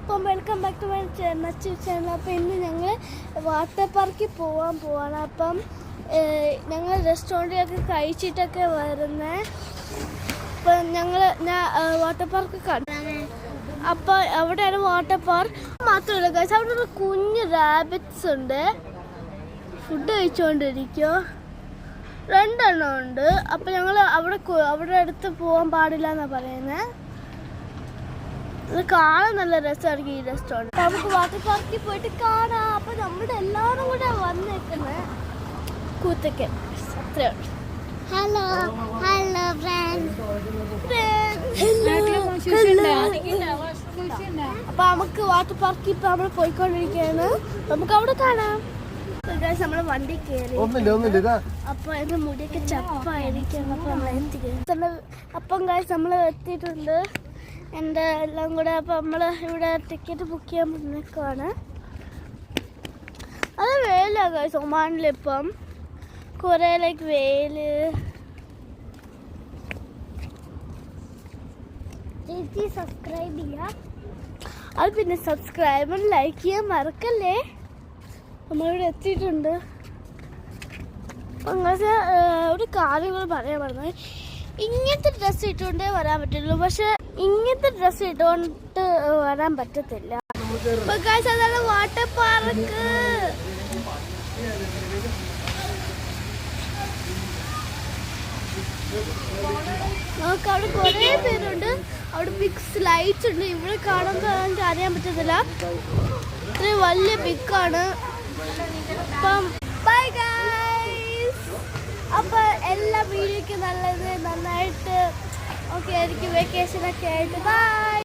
അപ്പം welcome back to my channel. അപ്പം ഇന്ന് ഞങ്ങൾ വാട്ടർ പാർക്കിൽ പോവാണ്. അപ്പം ഞങ്ങൾ റെസ്റ്റോറൻറ്റിലൊക്കെ കഴിച്ചിട്ടൊക്കെ വരുന്നത്. അപ്പം ഞാൻ വാട്ടർ പാർക്ക് കണ്ടു. അപ്പം അവിടെയാണ് വാട്ടർ പാർക്ക്. മാത്രമല്ല ഗൈസ്, അവിടെ ഒരു കുഞ്ഞ് റാബിറ്റ്സ് ഉണ്ട്. ഫുഡ് കഴിച്ചുകൊണ്ടിരിക്കുമോ, 2 എണ്ണം ഉണ്ട്. അപ്പം ഞങ്ങൾ അവിടെ അടുത്ത് പോകാൻ പാടില്ല എന്നാണ് പറയുന്നത്. ഇത് കാണാൻ നല്ല രസമായിരിക്കും ഈ റെസ്റ്റോറൻറ്റ്. നമുക്ക് വാട്ടർ പാർക്കിൽ പോയിട്ട് കാണാം. അപ്പം നമ്മുടെ എല്ലാവരും കൂടെ വന്നേക്കുന്നത് കൂത്തക്കൻ. അത്രേ ഉള്ളൂ. ഹലോ ഹലോ അപ്പൊ നമുക്ക് വാട്ടർ പാർക്കിൽ ഇപ്പൊ നമ്മൾ പോയിക്കൊണ്ടിരിക്കുകയാണ്. നമുക്ക് അവിടെ കാണാം. നമ്മള് വണ്ടി കയറി. അപ്പൊ എന്റെ മുടിയൊക്കെ ചപ്പായിരിക്കും. അപ്പൊ നമ്മൾ എത്തിക്കുന്നു. അപ്പം ഗൈസ് നമ്മൾ എത്തിയിട്ടുണ്ട്. എൻ്റെ എല്ലാം കൂടെ. അപ്പം നമ്മൾ ഇവിടെ ടിക്കറ്റ് ബുക്ക് ചെയ്യാൻ നിൽക്കുവാണ്. അത് വെയിലാണ് ഗൈസ് ഒമാനിലിപ്പം. കുറേ വെയില്. സബ്സ്ക്രൈബ് ചെയ്യാം. അത് പിന്നെ സബ്സ്ക്രൈബും ലൈക്ക് ചെയ്യാൻ മറക്കല്ലേ. നമ്മളിവിടെ എത്തിയിട്ടുണ്ട്. അങ്ങനെ ഒരു കാര്യങ്ങൾ പറയാൻ പറഞ്ഞത്, ഇങ്ങനത്തെ ഡ്രസ്സ് ഇട്ടുകൊണ്ടേ വരാൻ പറ്റുള്ളൂ. പക്ഷെ ഇങ്ങനത്തെ ഡ്രസ്സ് ഇട്ടുകൊണ്ട് വരാൻ പറ്റത്തില്ല. അതാണ് വാട്ടർ പാർക്ക്. നമുക്ക് അവിടെ കുറേ പേരുണ്ട്. അവിടെ ബിഗ് സ്ലൈഡ്സ് ഉണ്ട്. ഇവിടെ കാണുമ്പോൾ എനിക്ക് അറിയാൻ പറ്റത്തില്ല, ഇത്രയും വലിയ ബിഗാണ്. അപ്പം ബൈ ഗൈസ്. അപ്പം എല്ലാ വീഡിയോയ്ക്കും നന്നായിട്ട് ഓക്കെ ആയിരിക്കും. വെക്കേഷനൊക്കെ ആയിട്ട് ബൈ.